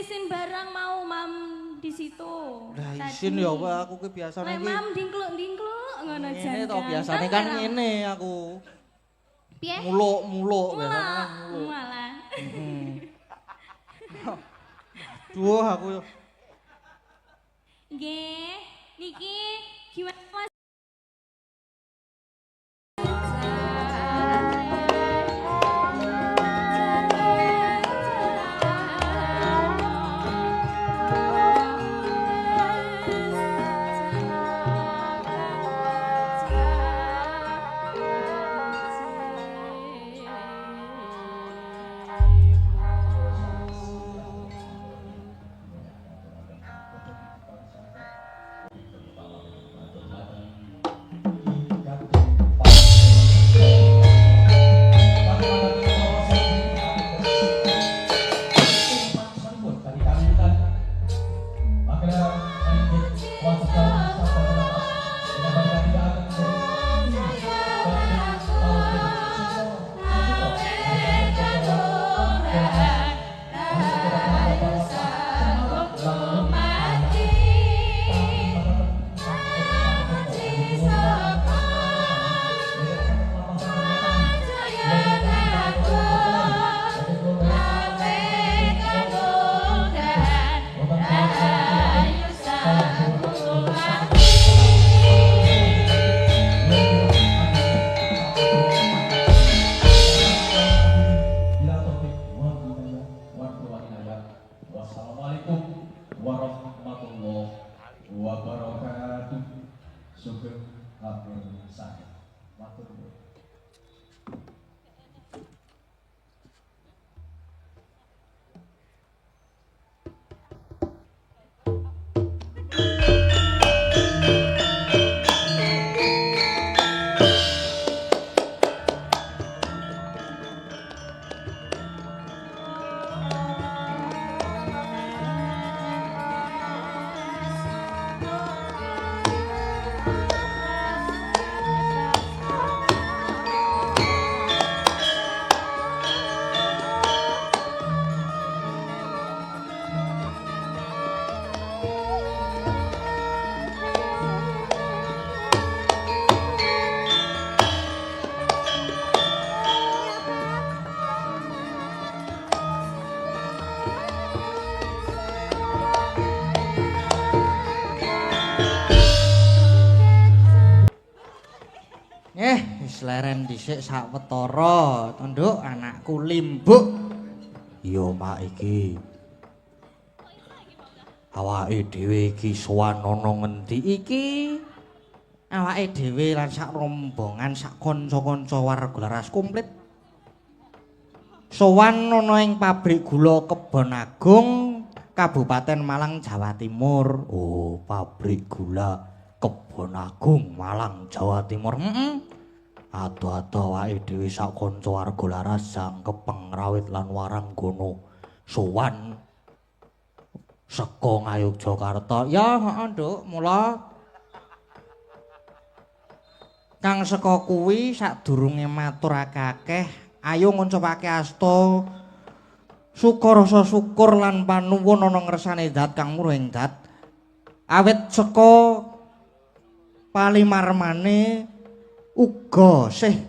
isin barang mau mam di situ. Lah isin ya aku ki biasane iki. Mam dingkluk-dingkluk ngono jan. Ngene to biasane kan ngene aku. Piye? Muluk biasane kan muluk. Walah. Duh aku. Nggih, niki gimana Mas? Wassalamualaikum warahmatullahi wabarakatuh. Sugeng hatur sanget. Matur nuwun. Wis leren dhisik sawetara, Nduk, anakku limbuk. Iya, Mak iki. Awake dhewe iki sowan ana ngendi iki? Awake dhewe lan sak rombongan sak kanca-kanca warga laras komplit. Sowan ana ing pabrik gula Kebon Agung, Kabupaten Malang, Jawa Timur. Oh, pabrik gula Kebon Agung, Malang, Jawa Timur. Ado-ado awake dhewe sak kanca warga laras jangkep pengrawit lan warang gono sowan saka Ngayogyakarta. Ya, heeh, Nduk, mula kang saka kuwi sadurunge matur akeh, ayo ngucapake asta syukur rasa syukur lan panuwun ana ngersane zat kang muruhing zat. Awit saka palimarmane uga sih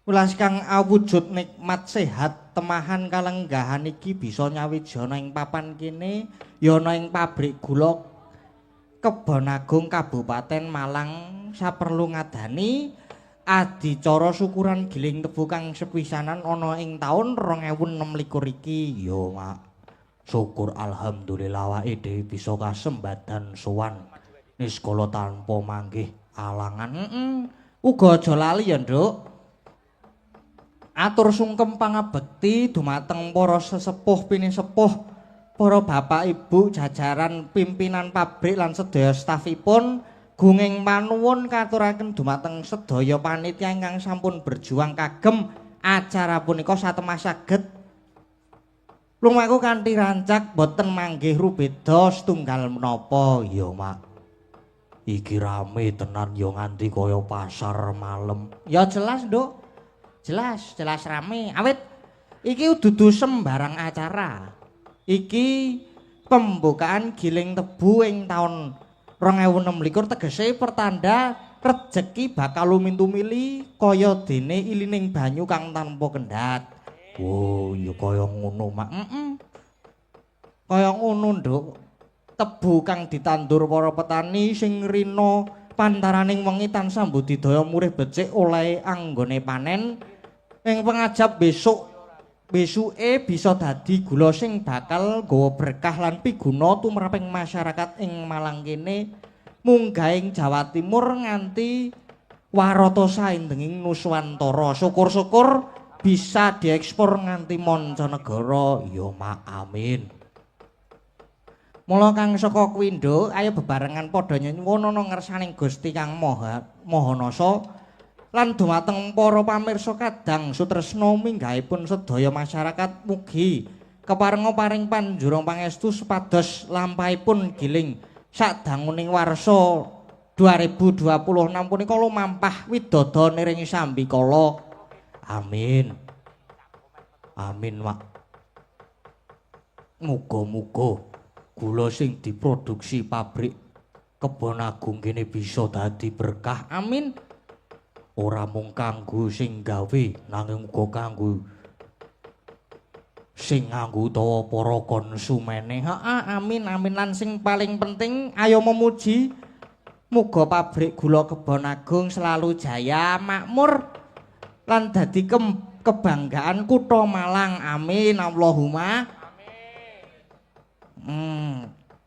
welas kang awujud nikmat sehat temahan kalenggahan iki bisa nyawijana ing papan kene ya ana ing pabrik gula Kebon Agung Kabupaten Malang. Saperlu ngadani adicara syukuran giling tebu kang sepisanan ana ing taun 2026 iki. Ya, Mak. Syukur alhamdulillah awake dhewe bisa kasembadan sowan niskala tanpa manggih alangan. Uga aja lali ya, Nduk. Atur sungkem pangabekti dumateng para sesepuh pinisepuh, para bapak ibu jajaran pimpinan pabrik lan sedaya stafipun. Gunging panuwun katuraken dumateng sedaya panitia ingkang sampun berjuang kagem acara punika satemah saged lumaku kanthi rancak boten manggih rubeda setunggal menapa. Ya, Mak. Iki rame tenan ya nganti kaya pasar malam. Ya jelas, Nduk. Jelas rame. Awit Iki dudu sembarang acara. Iki pembukaan Giling Tebu ing taun 2026 tegese pertanda rejeki bakal lumintu-mili kaya dene ilining banyu kang tanpa kendhat. Oh, ya kaya ngono, Mak. Kaya ngono, Nduk. Tebu kang ditandur para petani sing rina pantaraning wengi tansah budidaya murih becik oleh anggone panen ing pengajap besuke bisa dadi gula sing bakal nggawa berkah lan piguna tumraping masyarakat ing Malang kene munggahing Jawa Timur nganti warata saindenging Nuswantara. Syukur-syukur bisa diekspor nganti mancanegara. Ya, Mak, amin. Mula kang saka kuwi Nduk, ayo bebarengan padha nyuwun ana ngersaning Gusti Kang Mahanasa lan dumateng para pamirsa kadang sutresna minggahipun sedaya masyarakat mugi keparenga paring panjurung pangestu supados lampahipun giling sadanguning warsa 2026 punika lumampah widodone ring sambikala. Amin. Amin, Mak. Muga-muga gula sing diproduksi pabrik Kebon Agung kene bisa dadi berkah. Amin. Ora mung kanggo sing gawe nanging uga kanggo sing nganggo utawa para konsumene. Heeh, amin amin lan sing paling penting ayo memuji muga pabrik gula Kebon Agung selalu jaya makmur lan dadi kebanggaan kutha Malang. Amin Allahumma.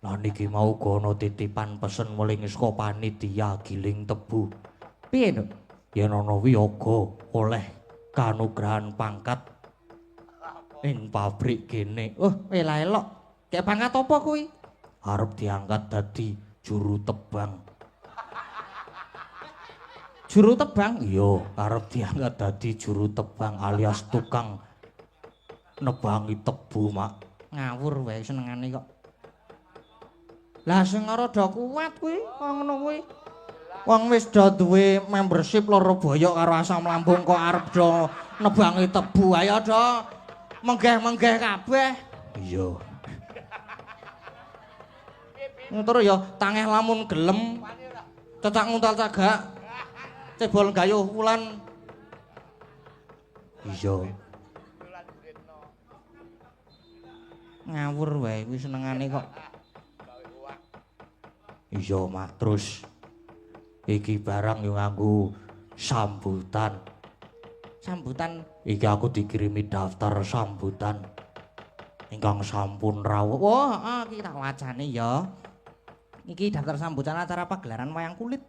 Lah niki mau kono titipan pesen muling saka panitia Giling Tebu. Piye, Nduk? Yen ana wiyaga oleh kanugrahan pangkat ing pabrik kene. Elah elok. Kayak pangkat apa kuwi? Arep diangkat dadi juru tebang. Juru tebang? Iya, arep diangkat dadi juru tebang alias tukang nebangi tebu, Mak. Ngawur wae senengane kok. Lah sing rada kuat kuwi, kok ngono kuwi. Wong wis do duwe membership loro boyok karo asam lambung kok arep do nebangi tebu. Ayo do menggeh-menggeh kabeh. Iya. Terus ya tangeh lamun gelem cecak nguntal cagak cebol gayuh wulan. Iya. Ngawur wae kuwi senengane kok. Iya, Mak. Terus iki barang yo nganggo sambutan. Sambutan Iki aku dikirimi daftar sambutan ingkang sampun rawuh. wah, iki tak wacane ya. Iki daftar sambutan acara pagelaran wayang kulit.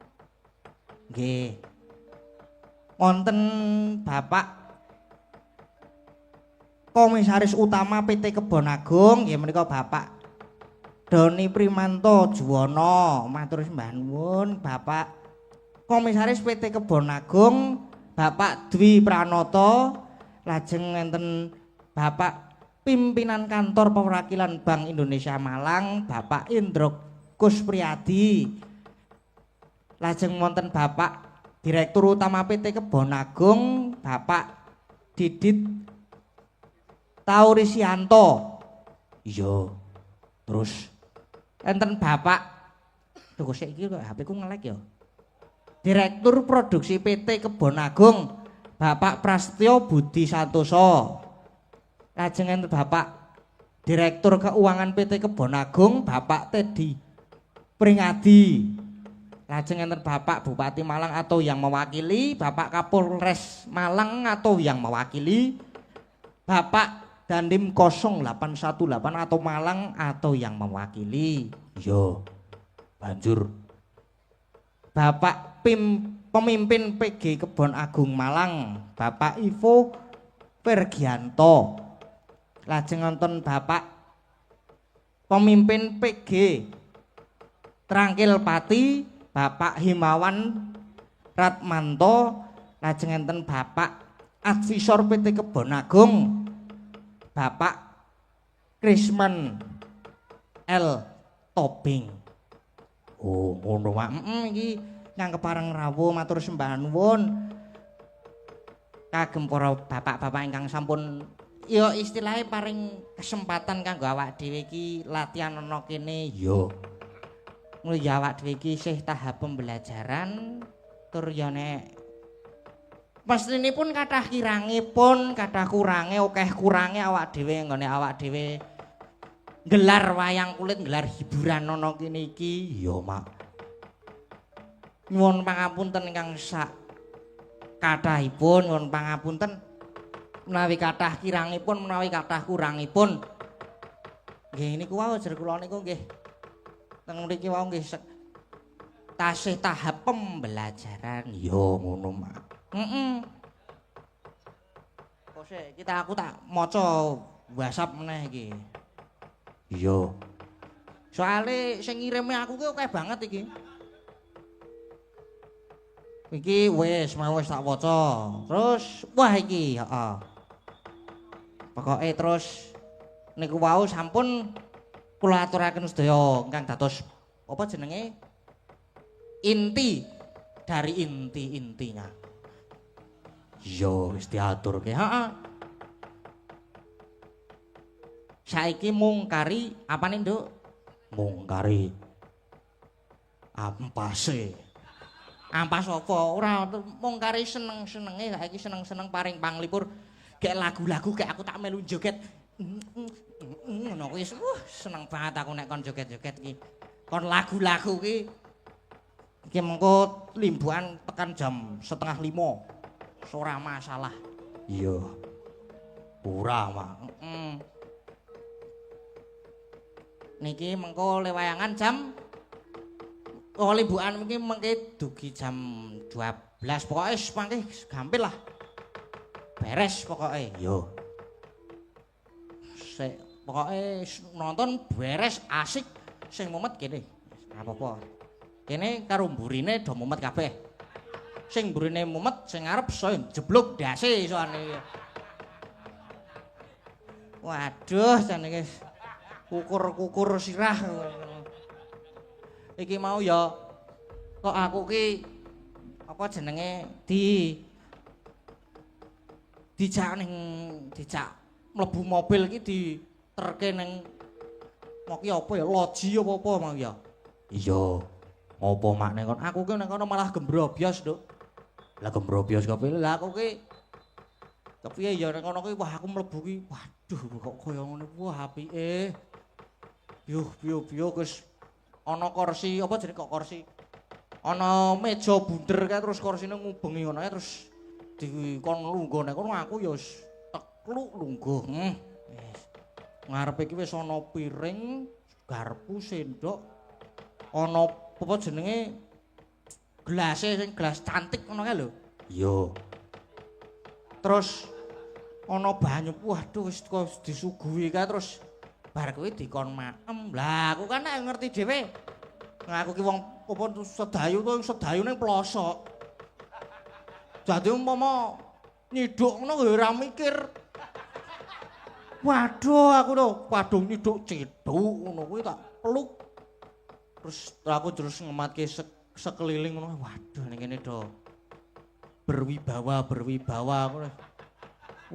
Nggih. Wonten Bapak Komisaris Utama PT Kebon Agung, nggih menika Bapak Doni Primanto Juwono. Matur sembah nuwun Bapak Komisaris PT Kebon Agung, Bapak Dwi Pranoto, lajeng enten Bapak Pimpinan Kantor Perwakilan Bank Indonesia Malang, Bapak Indro Kuspriyadi. Lajeng wonten Bapak Direktur Utama PT Kebon Agung, Bapak Didit Taurisianto. Iya. Terus Enten Bapak Tunggu sik iki kok HP ku ngelek ya. Direktur Produksi PT Kebon Agung, Bapak Prasetyo Budi Santoso. Lajeng enten Bapak Direktur Keuangan PT Kebon Agung, Bapak Teddy Pringadi. Lajeng enten Bapak Bupati Malang atau yang mewakili, Bapak Kapolres Malang atau yang mewakili, Bapak Dandim 0818 atau Malang atau yang mewakili. iya. Banjur Bapak Pemimpin PG Kebon Agung Malang, Bapak Ivo Pergianto. Lajeng wonten Bapak Pemimpin PG Trangkil Pati, Bapak Himawan Ratmanto. Lajeng enten Bapak Advisor PT Kebon Agung, Bapak Krisman L. Tobing. oh ngono, Mak. Iki kang kepareng rawuh matur sembah nuwun kagem para bapak-bapak ingkang sampun ya istilahnya paring kesempatan kanggo awak dhewe iki latihan ana kene ya. Ngono ya awak dhewe iki isih tahap pembelajaran tur ya nek mestinipun kathah kirangipun, kathah kurange, akeh kurange awak dhewe nggone awak dhewe gelar wayang kulit, gelar hiburan ana kene iki ya Mak. Nyuwun pangapunten ingkang sak kathahipun, nyuwun pangapunten menawi kathah kirangipun, menawi kathah kurangipun. Nggih niku wau jer kula niku nggih teng mriki wau nggih tasih tahap pembelajaran. Ya ngono Mak. Kok sik aku tak maca WhatsApp meneh iki. Iya. Soale sing ngirime aku ki akeh banget iki. Iki wis tak waca. Terus wah iki, heeh. Pokoke terus niku wau sampun kula aturaken sedaya ingkang dados apa jenenge? Inti dari inti-intinya. Iya wis diaturke. Heeh. Saiki mung kari apane, Nduk? Mung kari ampase. Ampas apa? Ora mung kari seneng-senenge saiki seneng-seneng paring panglipur. Gek lagu-lagu gek aku tak melu joget. Ngono kuwi seneng banget aku nek kon joget-joget iki. Kon lagu-lagu ki iki mengko limbuhan tekan jam 4:30. Ora masalah. Iya. Ora Mak. Niki mengko lewayangan jam limbukan iki mengke dugi jam 12. Pokoke mangke gampil lah. Beres pokoke. Yo. Sik pokoke nonton beres asik sing mumet kene. Apa-apa. Kene karo mburine do mumet kabeh. Sing mburine mumet sing ngarep iso jeblok dase soane. Waduh jan iki kukur sirah. Iki mau ya kok aku ki apa jenenge dijak mlebu mobil iki diterke ning moki apa ya loji apa mau ya. Iya. Apa makne kon? Aku ki ning kono malah gembrobyos, Nduk. Lah gembrobyos kepiye? Lah aku ki kepiye ya ning kono ki wah aku mlebu ki waduh kok kaya ngene wah apike. Biuh wis ana kursi apa jenenge kok kursi. Ana meja bunder kae terus kursine ngubengi ngono kae terus dikon lungguh nek kono aku ya wis tekluk lungguh. Wis. Ngarepe iki wis ana piring, garpu, sendok, ana apa jenenge gelase sing gelas cantik ngono kae lho. Iya. Terus ana banyu. Waduh wis disuguhi kae terus bar kuwi dikon maem. Lah aku kan nek ngerti dhewe. Nah aku ki wong apa sedayu to sedayu ning plosok. Dadi umpama nyiduk ngono ya ora mikir. Waduh aku to padung nyiduk cedhuk ngono kuwi tak peluk. Terus aku terus ngematke sekeliling ngono. Waduh ning kene do berwibawa ngono.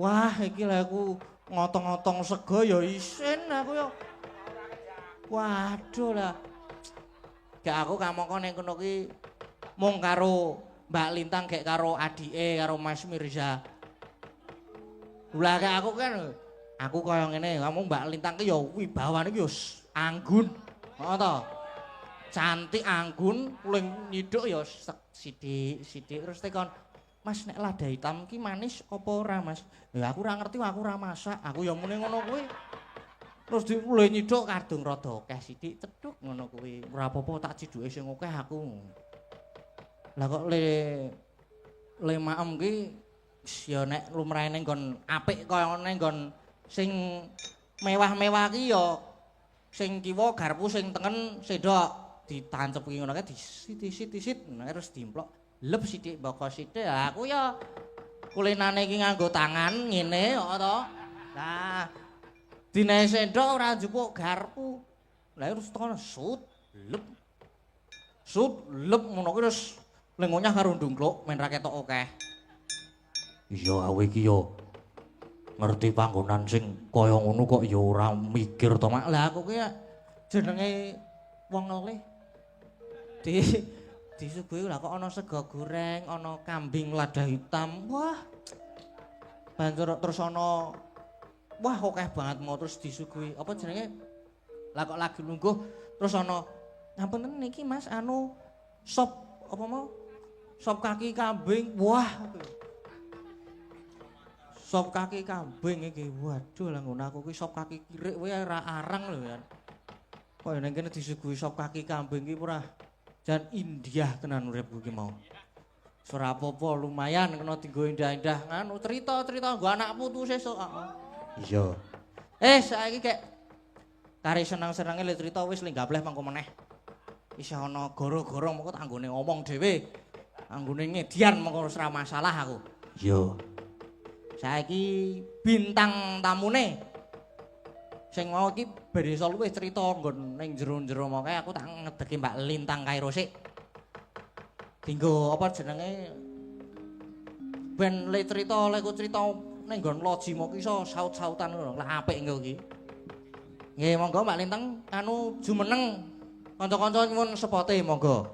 Wah iki lha aku ngotong-ngotong sego ya isin aku ya. Waduh lah. Gak aku kamangka ning kono ki mung karo Mbak Lintang gek karo adike karo Mas Mirza. Lah gak aku kan aku kaya ngene, kamu Mbak Lintang ki ya wibawane ki ya anggun. Heeh to. Cantik anggun, luwih nyiduk ya sithik-sithik terus tekon Mas nek lada hitam ki manis apa ora Mas? Ya aku ora ngerti aku ora masak. Aku ya muni ngono kuwi. Terus mulai nyiduk kadung rada akeh sithik cedhuk ngono kuwi. Ora apa-apa tak ciduke sing akeh aku. Lah kok le maem ki ya nek lumrahe ning nggon apik kaya ning nggon sing mewah-mewah ki ya sing kiwa garpu sing tengen sendok ditancepki ngono kae disit-sit terus dimplok. Lep sithik mboko sithik. Aku ya kulinane iki nganggo tangan ngene kok to. Nah, dinae sendok ora njupuk garpu. Lah terus tekan sut, lep. Sut, lep ngono kuwi terus lengonya karo ndungkluk men ra ketok akeh. Iya aku iki yo ngerti panggonan sing kaya ngono kok ya ora mikir to Mak. Lah aku ki jenenge wong ngelih. Disuguhi lah kok ana sego goreng, ana kambing lada hitam. Wah. Banjur terus ana wah akeh banget mau terus disuguhi apa jenenge? Lah kok lagi lungguh terus ana ngapunten niki Mas anu sop apa mau? Sop kaki kambing. Wah. Sop kaki kambing iki. Waduh lah ngono aku ki sop kaki kirik wae ora arang lho ya. Kok nek kene disuguhi sop kaki kambing iki ora jan India tenan uripku ki mau. Ora apa-apa lumayan kena dienggo indah-indah nganu cerita-cerita nggo anak putu sesuk. Iya. Saiki kek kari seneng-senenge le cerita wis lenggableh mangko meneh. Isih ana goro-goro mengko tak anggone ngomong dhewe. Anggone ngedian mengko ora masalah aku. Iya. Saiki bintang tamune sing mau iki ben iso luwih cerita nggon ning jero-jero mongke aku tak ngedeki Mbak Lintang Kairo sik. Dinggo apa jenenge ben le cerita le ku cerita ning nggon loji moko iso saut-sautan ngono. Lah apik engko iki. Nggih monggo Mbak Lintang anu jumeneng kanca-kanca nyuwun sepote monggo.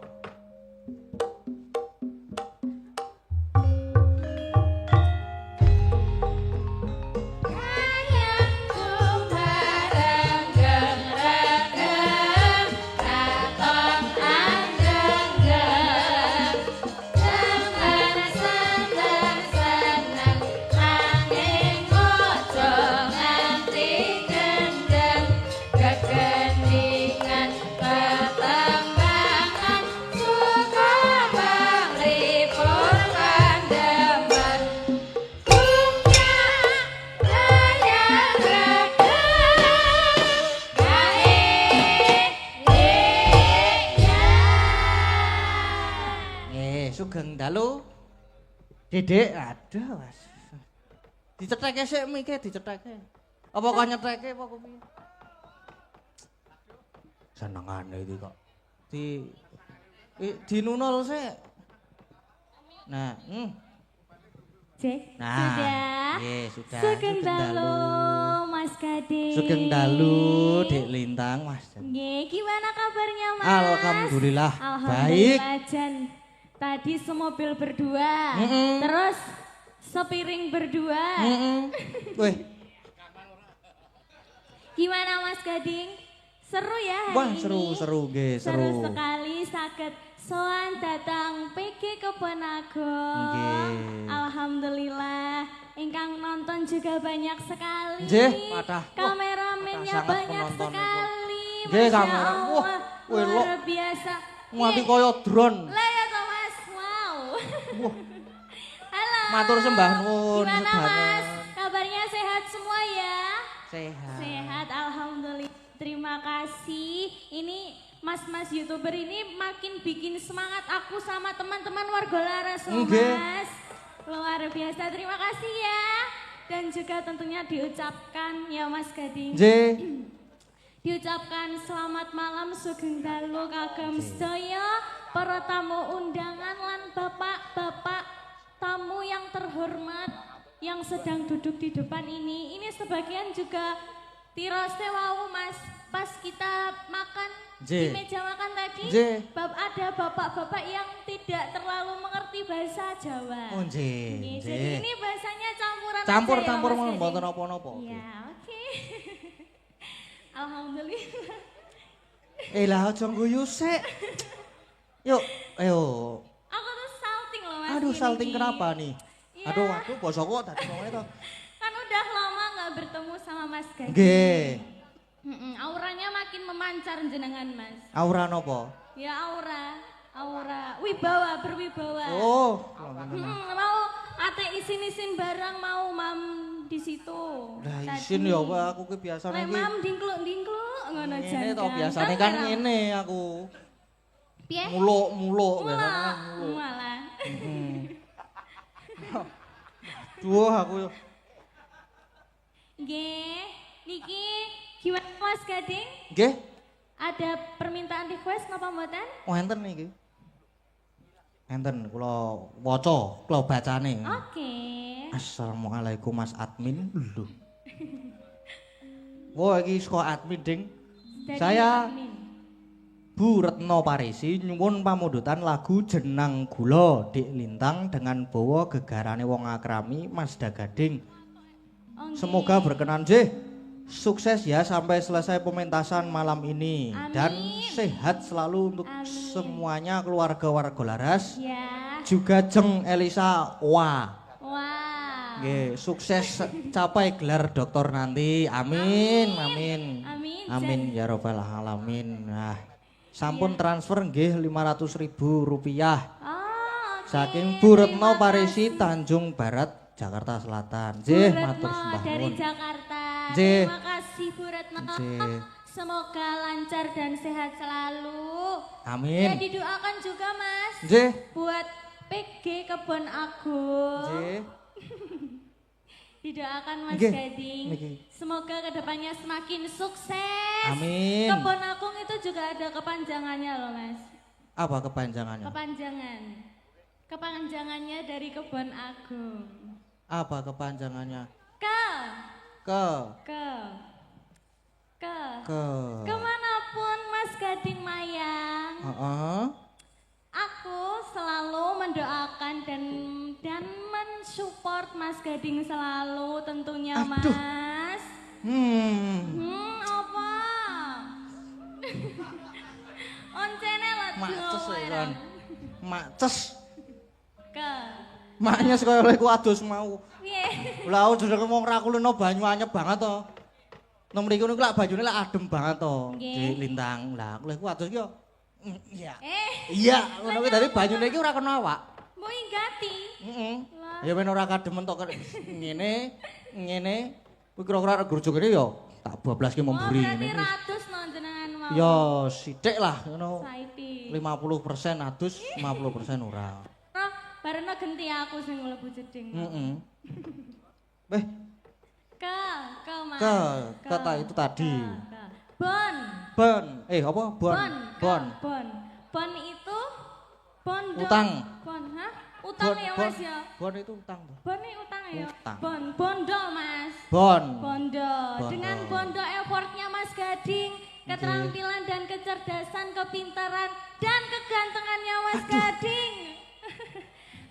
Sugeng dalu. Dedek, aduh Mas. Dicetheke sik mike dicetheke. Apa kok nyetheke apa kepiye? Senengane iki kok. Dinunul sik. Nah, Cek, Nah, sudah. nggih, sudah. Sugeng dalu, Mas Gading. Sugeng dalu, Dek Lintang, Mas. Nggih, gimana kabarnya, Mas? Alhamdulillah, Alhamdulillah, Jan. Tadi semobil berdua, terus sepiring berdua. Wih, Gimana Mas Gading? Seru ya hari wah ini? seru nggih, Seru seru. sekali saged sowan datang PG Kebon Agung. Nggih. Alhamdulillah. Ingkang nonton juga banyak sekali. Nggih, kathah. Wah, Kameramennya kathah sangat banyak penonton sekali. Nggih, Masya kamera. Wah, Allah, welok. luar biasa. Nganti Nggih. kaya drone. Lah ya toh Mas. Wow. Wah, Halo. matur sembah nuwun Gimana sedanten. Mas? Kabarnya sehat semua ya? Sehat. Sehat, alhamdulillah. Terima kasih. Ini mas-mas YouTuber ini makin bikin semangat aku sama teman-teman warga Laras loh, Nggih. Mas. Luar biasa. Terima kasih ya. Dan juga tentunya diucapkan ya Mas Gading. Nggih. Diucapkan selamat malam sugeng dalu kagem sedaya para tamu undangan lan bapak-bapak tamu yang terhormat yang sedang duduk di depan ini. Ini sebagian juga tirose wau Mas. Pas kita makan Nggih. di meja makan tadi, Nggih. ada bapak-bapak yang tidak terlalu mengerti bahasa Jawa. Oh nggih. Nggih, Nggih. jadi ini bahasanya campuran Campur-campur aja ya, Mas mawon Gading? mboten napa-napa. Ya, oke. Alhamdulillah. Lah aja guyu sik. Yuk, ayo. Aku tuh salting loh Mas. Aduh, gini salting nih. kenapa nih? Iya. Aduh, bosoku kok tadi ngomongnya toh. Kan udah lama nggak bertemu sama Mas Gading. Nggih. Auranya makin memancar jenengan Mas. Aura napa? Ya aura wibawa, berwibawa. Oh, Mau ate isin-isin barang mau mam di situ. lah Tadi. isin ya Pak, aku ki biasane Lek iki. mam dingkluk ngono jan. Ngene to biasane kan ngene aku. Piye? Muluk biasane kan Mulah. muluk. Mulah. Duh aku Nggih, niki gimana Mas Gading? nggih. Ada permintaan request napa mboten? Oh enten iki. Enten kula waca, kula bacane. Oke. Assalamualaikum Mas Admin. Lho. Wah, iki saka admin, Ding. Dari Saya admin. Bu Retno Parisi nyuwun pamundutan lagu Jenang Gula Dik Lintang dengan bawa gegarane wong akrami Mas Dagading. Oh, nggih. Semoga berkenan Jih. Sukses ya sampai selesai pementasan malam ini. Amin. Dan sehat selalu untuk Amin. semuanya keluarga warga Laras. Ya. Juga Jeng Elisa Wah. Wah. Nggih, sukses capai gelar doktor nanti. Amin. Amin. Amin. Amin ya robbal alamin. Nah, sampun transfer nggih 500.000 rupiah. Oh, oke. Saking Bu Retno Terima Parisi kasih. Tanjung Barat, Jakarta Selatan. Bu Jih, Retno matur sembah dari nuwun. Jakarta. Jih. Terima kasih Bu Retno. Jih. Semoga lancar dan sehat selalu. Ya Amin. didoakan juga Mas. Jih. Buat PG Kebon Agung. Jih. Didoakan Mas Nggih, Gading. niki. Semoga kedepannya semakin sukses. Amin. Kebon Agung itu juga ada kepanjangannya loh Mas. Apa kepanjangannya? Kepanjangan. Kepanjangannya dari Kebon Agung. Apa kepanjangannya? Ke. Ke Ke. Ke. ke. Kemanapun Mas Gading Mayang. Heeh. Aku selalu mendoakan dan mensupport Mas Gading selalu tentunya Aduh. Mas. Apa? Oncene lah Maces ya kan. Maces. Ke. Maknya sekaya lek ku adus mau. Piye? Lah aku jenenge wong ra kulino banyu anyep banget to. Nang mriku niku lak banyune lak adem banget to. Nggih. Di Lintang. Lah aku lek ku adus ki yo. Iya. Iya, ngono kuwi dadi banyune iki ora kena awak. mau inggati. Heeh. Lah. Ya men ora kademen tok ngene. Kuwi kira-kira rego kene yo tak bablaske Oh, memburi berarti ngene. ratus no jenengan mau. Yo sithik lah ngono. Saiki. 50% adus, 50% ora. Roh, barena genti aku sing mlebu jeding. Heeh. Beh, Ke Mas. ke itu tadi. Ke. Bon. Bon, apa? Bon. Bon. Bon itu bondo. Utang. Bon, hah? Utang ya Mas ya. Bon itu utang tuh. Bon ini utang ya. Utang. Bondo Mas. Bon. Bondo. Bondo. Dengan bondo effortnya Mas Gading, keterampilan dan kecerdasan, kepintaran dan kegantengannya Mas Gading.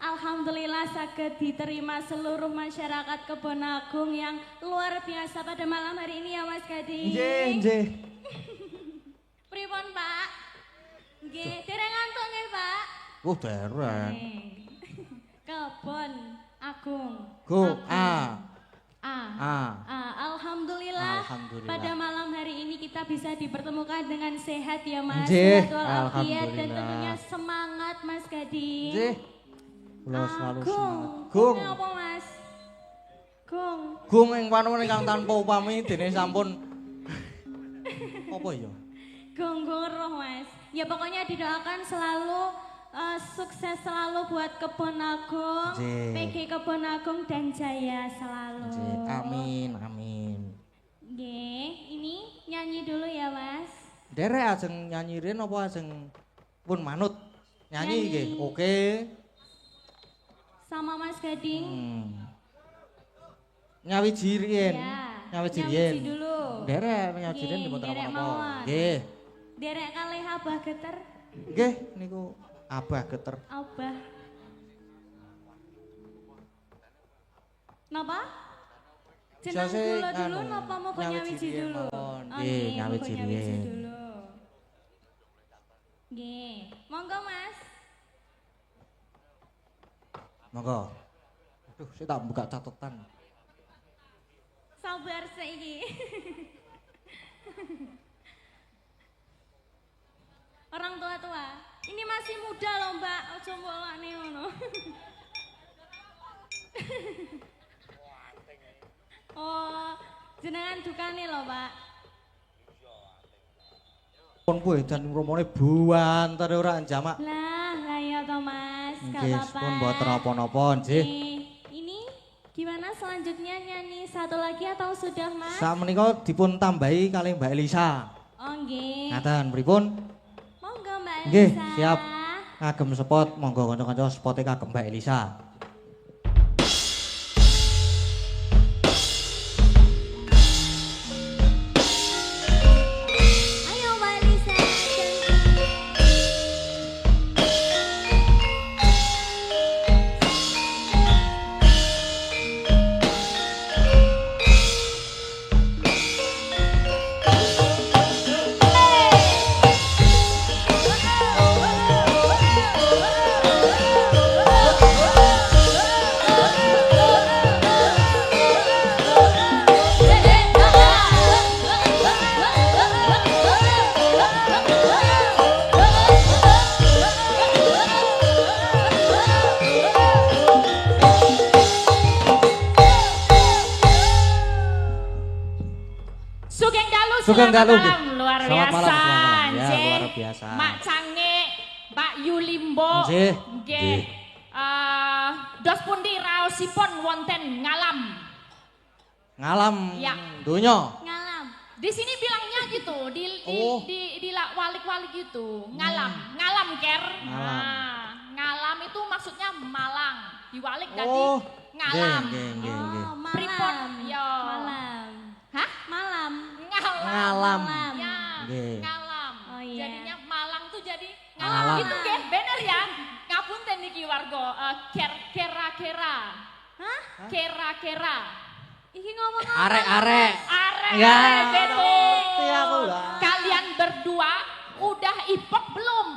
Alhamdulillah saged diterima seluruh masyarakat Kebon Agung yang luar biasa pada malam hari ini ya Mas Gading. Nggih. Pripun Pak? Nggih, dereng ngantuk nggih Pak? Dereng. Nggih. Kebon Agung. Go. Agung. A. Alhamdulillah. Alhamdulillah. Pada malam hari ini kita bisa dipertemukan dengan sehat ya Mas. Nggih, Sehat walafiat dan alhamdulillah. tentunya semangat Mas Gading. Nggih. Kula selalu Gung. semangat. Gung apa Mas? Gung. Gung ing panuwun ingkang tanpa upami dene sampun apa ya? Gung roh Mas. Ya pokoknya didoakan selalu sukses selalu buat Kebon Agung, Nggih. PG Kebon Agung dan jaya selalu. Nggih. Amin. Nggih, ini nyanyi dulu ya Mas. Derek ajeng nyanyi rin apa ajeng pun manut? Nyanyi Nyanyi. nggih. Oke. Sama Mas Gading. Nyawiji riyen. Ya, Nyawiji nyawiji riyen. dulu. Derek nyawiji riyen Nggih, dipun derek apa-apa. mawon. Nggih. Derek kalih Abah Geter. Nggih niku Abah Geter. Abah. Napa? Jeneng Jase kula dulu nganu, napa mau nyawiji nyawiji riyen dulu? mawon. Oh, Nggih, nggih, nyawiji monggo riyen. dulu. Nggih, monggo Mas. Monggo. Aduh, saya tak buka catatan. Sabar saiki. Orang tua-tua. Ini masih muda loh Mbak, ojo mbok lakne ngono. Oh, jenengan dukane loh Pak. Pun kuwi dan rumone buanter ora jamak. Lah ya toh Mas, gak Nggih, apa-apa. pun mboten napa-napa nggih. Ini gimana selanjutnya nyanyi satu lagi atau sudah Mas? Sakmenika dipun tambahi kalih Mbak Elisa. Oh nggih. Ngaten pripun? Monggo Mbak Elisa. Nggih, siap. Ngagem spot, monggo kanca-kanca spote kagem Mbak Elisa. Sugeng selamat dalu, malam, nggih. luar Selamat biasa. malam, selamat malam. Ya, Nggih. luar biasa. Mak Cange, Mbak Yulimbo. Nggih. Nggih. Dos pundi raosipun wonten ngalam. Ngalam Ya. donya. Ngalam. Di sini bilangnya gitu, Oh. di walik-walik gitu. Ngalam, ngalam ker. Ngalam. Nah, ngalam itu maksudnya Malang. Diwalik tadi Oh. ngalam. Nggih. Oh, Pripun? Yo. Malam. Hah? Malam. Ngalam. Ngalam. Ya, Nggih. ngalam. Oh, iya. Jadinya Malang tuh jadi Ngalam. ngalam. Itu nggih bener ya. Ngapunten niki warga kera-kera. Hah? Kera-kera. Iki ngomong apa? Arek-arek. Arek, Ya, betul. ngerti aku lah. Kalian berdua udah ipok belum?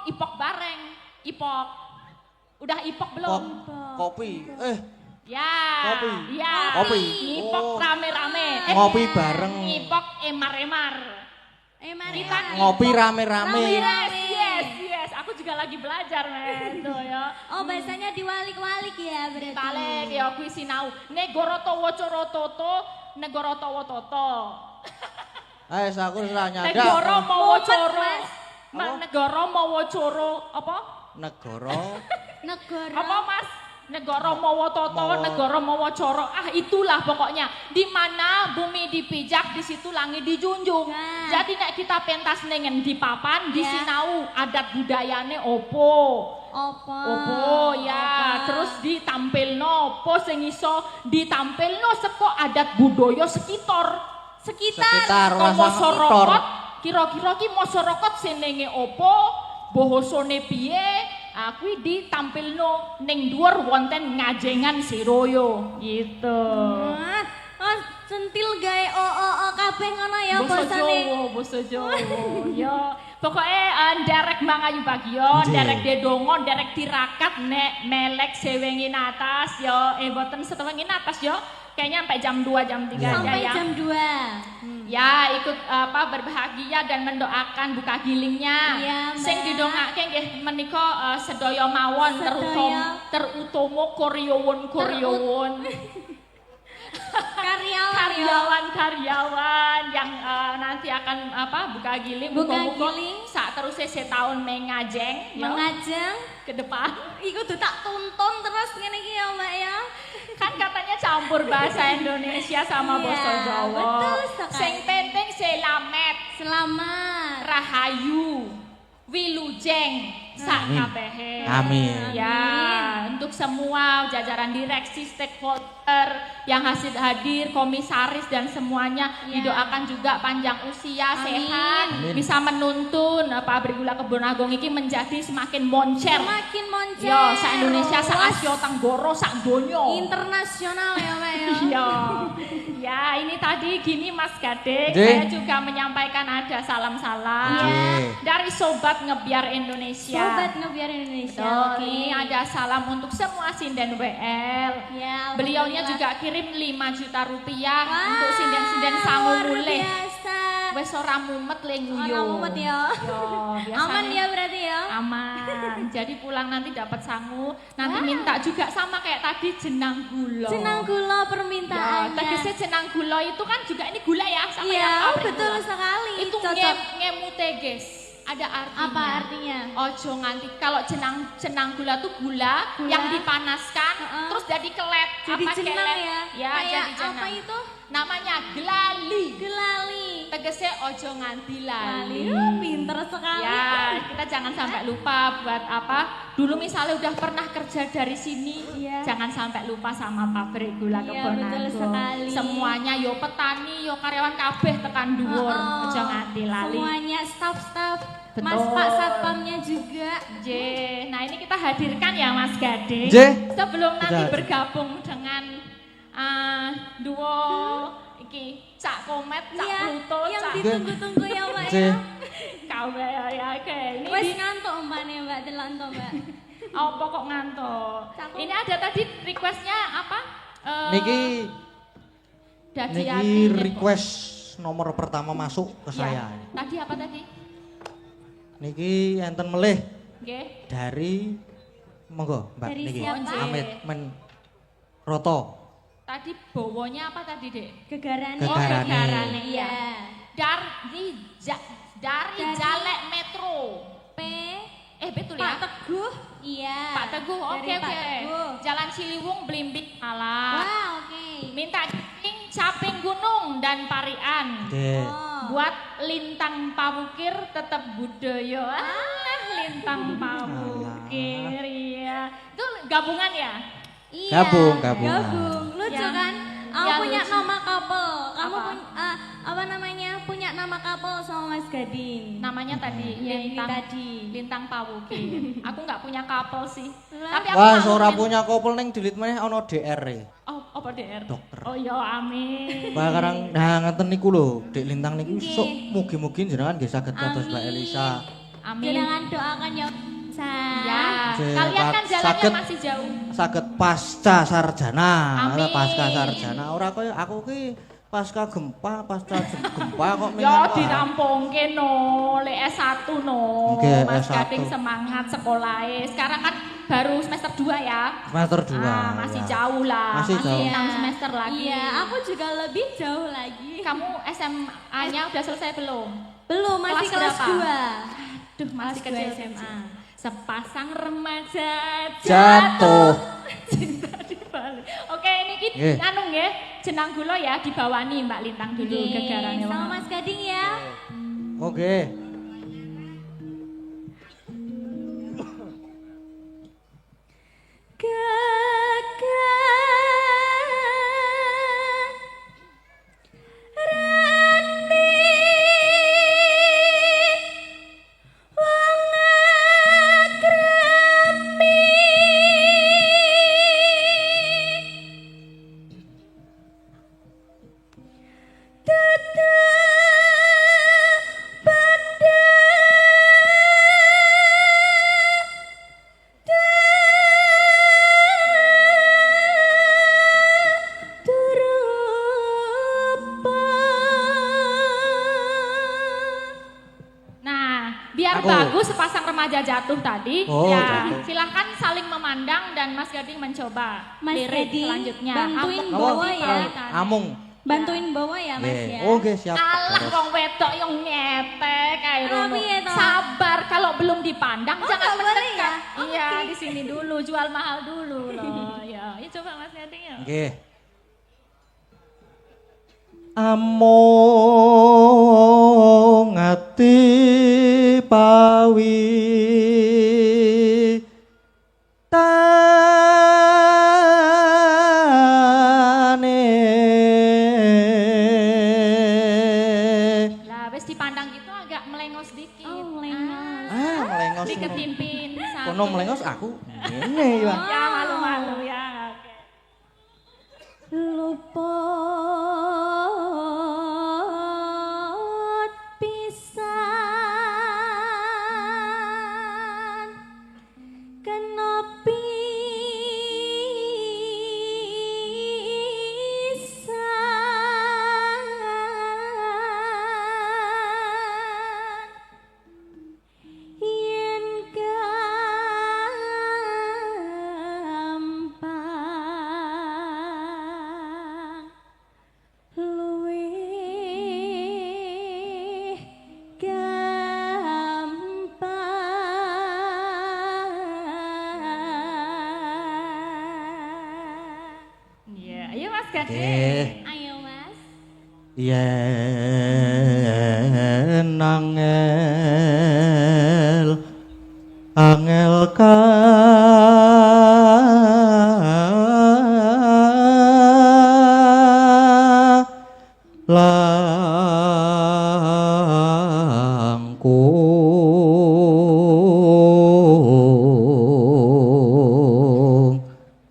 Ipok bareng. Ipok. Udah ipok belum? Kopi. Ya. Kopi. Ya. Kopi. Ipok Oh. rame-rame. Ngopi bareng. Ipok emar-emar. Mari. Kita Ngopi rame-rame. Yes. Aku juga lagi belajar, men. Tuh ya. Oh, bahasanya diwalik-walik ya berarti. Balik ya kuwi sinau. Negara tawa cara toto, negara tawa toto. Aku wis ora nyadar. Negara mawa Mumet, cara. Mas. Negara mawa cara apa? Negara. Negara. Apa Mas? Negara mawa toto, Mawa- negara mawa cara. Itulah pokoknya. Di mana bumi dipijak, di situ langit dijunjung. Nah. Jadi nek kita pentas nengen di papan, di Ya. sinau adat budayane opo. Apa? Opo ya, terus ditampilno opo sing iso ditampilno saka adat budaya sekitar. Sekitar ora sama Masyarakat, kira-kira ki masyarakat senenge opo, bahasane piye? Kuwi ditampilno ning dhuwur wonten ngajengan Siroyo gitu. Oh, centil gawe o kabeh ngono ya Basa basane. Jawa, basa Jawa. Ya, pokoke nderek Mbak Ayu Bagio, Nggih. nderek Dedongo, nderek tirakat nek melek sewengin atas ya, mboten setengin atas ya. Kayaknya sampai jam 2 jam 3 aja Sampai ya. jam 2. Ya, ikut berbahagia dan mendoakan buka gilingnya. Iya, Mbak. Sing didongake nggih menika sedaya mawon Sedaya. terutama koryowon. Karyawan-karyawan yang nanti akan buka giling, Buka muga-muga giling. sak terusé setahun mengajeng ya, Mengajeng. ke depan. Iku tuh tak tuntun terus ngene iki ya, Mbak ya. Kan katanya campur bahasa Indonesia sama Iya, bahasa Jawa. betul sekali. Sing penting selamat, Selamat. rahayu, wilujeng sak kabehe. Amin. Ya, untuk semua jajaran direksi, stakeholder yang hadir, komisaris dan semuanya Ya. didoakan juga panjang usia, Amin. sehat, Amin. bisa menuntun pabrik gula Kebon Agung ini menjadi semakin moncer. Semakin moncer. Yo, sa Indonesia, sa Luas. Asia Tenggara, sa donya. Internasional ya, Mbak ya. Iya. Ya, ini tadi gini Mas Gading, Nggih. saya juga menyampaikan ada salam-salam Nggih. dari Sobat Ngebiar Indonesia. Sobat Ngebiar Indonesia. Betul, Oke. ini ada salam untuk semua sinden WL. Ya, Beliaunya alhamdulillah. juga kirim 5 juta rupiah Wah, untuk sinden-sinden sangu luar mulih. biasa. Wes ora mumet le nguyu. Ora mumet ya. Yo, biasanya Aman ya berarti ya. Aman. Jadi pulang nanti dapat sangu, nanti minta juga sama kayak tadi jenang gula. Jenang gula Ya, permintaannya. tegese jenang gula itu kan juga ini gula ya sama Iya, yang pabrik betul gula. sekali. Itu Cocok. ngemute guys. Ada artinya. Apa artinya? Ojo nganti kalau jenang gula tuh gula, Gula. yang dipanaskan Heeh. terus jadi kelet. Jadi apa jenang kelet? ya. Ya, Kayak jadi jenang. apa itu? Namanya gelali. Gelali. Tegese ojo nganti Lali. lali. Pinter sekali. Ya, kita jangan sampai lupa buat apa. Dulu misalnya udah pernah kerja dari sini, Iya. jangan sampai lupa sama pabrik gula Iya, Kebon betul Agung. sekali. Semuanya yo petani, yo karyawan kabeh tekan dhuwur, Oh, aja nganti lali. Semuanya staff-staff. Mas Betul. Pak Satpamnya juga. J. Nah, ini kita hadirkan ya Mas Gading. J. Sebelum nanti Kita- bergabung dengan duo iki Cak Komet, Cak Iya, Pluto, yang Cak ditunggu-tunggu ya, Mbak J. ya. Kawe ya oke. Ini Wes di- ngantuk mbaknya Mbak, delok entuk Mbak. apa kok ngantuk? Cakep. Ini ada tadi requestnya apa? Niki Dadi niki Ati, request nomor pertama masuk ke Ya. saya. Tadi apa tadi? Niki enten melih Nggih. dari monggo Mbak Dari niki siapa? Amit Men Roto. Tadi bowonya apa tadi, Dek? Gegarane. Oh, Gegarane. gegarane, Iya. Dari Jalek Metro. P. Betul Pak ya? Teguh. Iya. Pak Teguh, Dari oke. Pak Teguh. Jalan Ciliwung, Blimbing, Malang. Wah, oke. Minta cacing, caping gunung dan parian. Nggih. Oh. Buat lintang pawukir tetap budaya. Lintang pawukir, iya. Itu gabungan ya? Iya. Gabung. Lucu Yang- kan? Aku yang punya lucu. nama couple. Kamu Apa? apa namanya? Punya nama couple sama Mas Gading. Namanya tadi Iya, ini lintang tadi. lintang pawukir. Aku nggak punya couple sih. Lah. Tapi aku Wah, malu ora men- punya couple ning dilit meneh ana DR e. Oh, apa DR? Dokter. Oh ya, amin. Barang ngeten niku lho, Dik Lintang niku Nggih. sok mugi-mugi jenengan nggih saged kados Mbak Amin. Elisa. Amin. Jangan doakan ya. Ya, Jek, kalian kan jalannya sakit. masih jauh. Saged pasca sarjana, Amin. pasca sarjana ora kaya aku ki pasca gempa kok Ya minyak wae. dirampungke no, le S1 no. Nggih, Mas S1. Gading semangat sekolahnya. Sekarang kan baru semester 2 ya. Semester 2. Masih jauh lah. Masih jauh. 6 semester lagi. Iya, aku juga lebih jauh lagi. Kamu SMA-nya udah selesai belum? Belum, masih Kelas kelas berapa? 2. Duh, masih Kelas kecil 2 SMA. Sepasang remaja Jatuh. cinta di balik. Oke, ini kita Nggih. anu nggih, jenang gula ya dibawani Mbak Lintang dulu gegarannya. Sama Mas Gading ya. Oke. Nah, biar Aku. bagus sepasang remaja jatuh tadi, Oh, ya jatuh. silahkan saling memandang dan Mas Gading mencoba Mas lirik Gading, selanjutnya. bantuin Apa? bawa Di ya. balikan. Amung. Bantuin bawa ya Mas Nggih. ya. Oh, nggih siap. Alah Terus. wong wedok yang nyetek kayak Ah, rono. piye toh? Sabar kalau belum dipandang Oh, jangan nggak boleh mendekat. ya? Oh, Iya, oke. di sini dulu jual mahal dulu loh. Ya, ini coba Mas Gading ya. Nggih. Among ati pawi tane. Lah, wis dipandang gitu agak melengos dikit. Oh, melengos. Melengos. Diketimpin satu. Kono melengos aku. Ngene ya. Ya malu-malu ya. Oke. Luput pisan kena pisan yen gampang luwih gampang. Iya, ayo Mas Gading. Nggih. Ayo Mas. Yen angel langkung.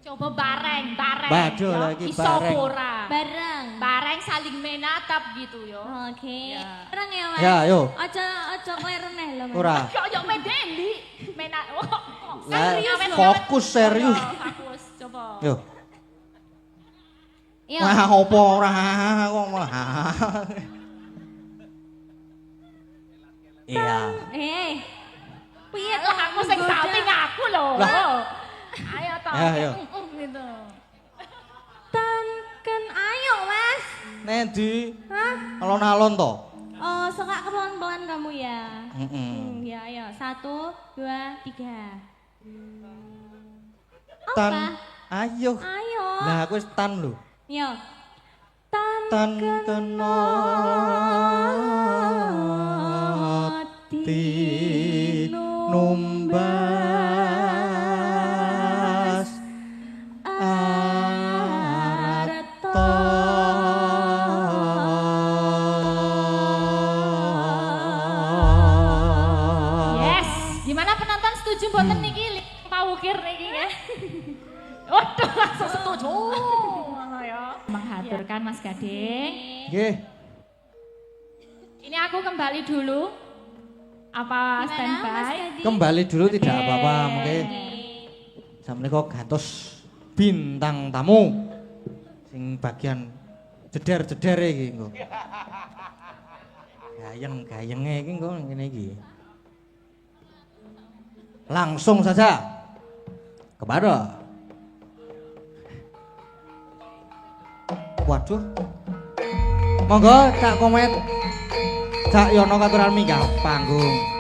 Coba bareng. Bado ya. lagi, Iso bareng. ora. Bareng. Bareng saling menatap gitu yo. Oke. Ya. Bareng ya Mas. Ya, ayo. Ojo kleru neh lho Mas. Ora. Kok yo medendi. Lah, Serius loh. fokus serius. Fokus, coba. Yo. Yuk. Wah, opo ora kok mah. Iya. Piye Lah aku sing samping aku loh. Lah. Ayo toh. Ya, ayo. Gitu. tanpa Nendi? Hah? Alon-alon to. Oh, suka pelan-pelan kamu ya? Heeh. Ya, ayo. 1, 2, 3. Tan. Apa? Ayo. Ayo. Lah aku wis tan lho. Yo. Tan Tan kena kenoti numbas arata. Yes. Gimana penonton setuju mboten niki pawukir niki ya? Waduh, langsung setuju. Ngono ya. Menghaturkan Mas Gading. Nggih. Ini aku kembali dulu. Apa Gimana, Mas standby? Gadi? Kembali dulu tidak Oke. apa-apa, mungkin sampeyan kok gantos bintang tamu sing bagian jeder-jeder iki engko. Gayeng-gayenge iki engko ngene iki. Langsung saja kepada waduh. Monggo Cak Komet. Cak Yono katuran minggah panggung.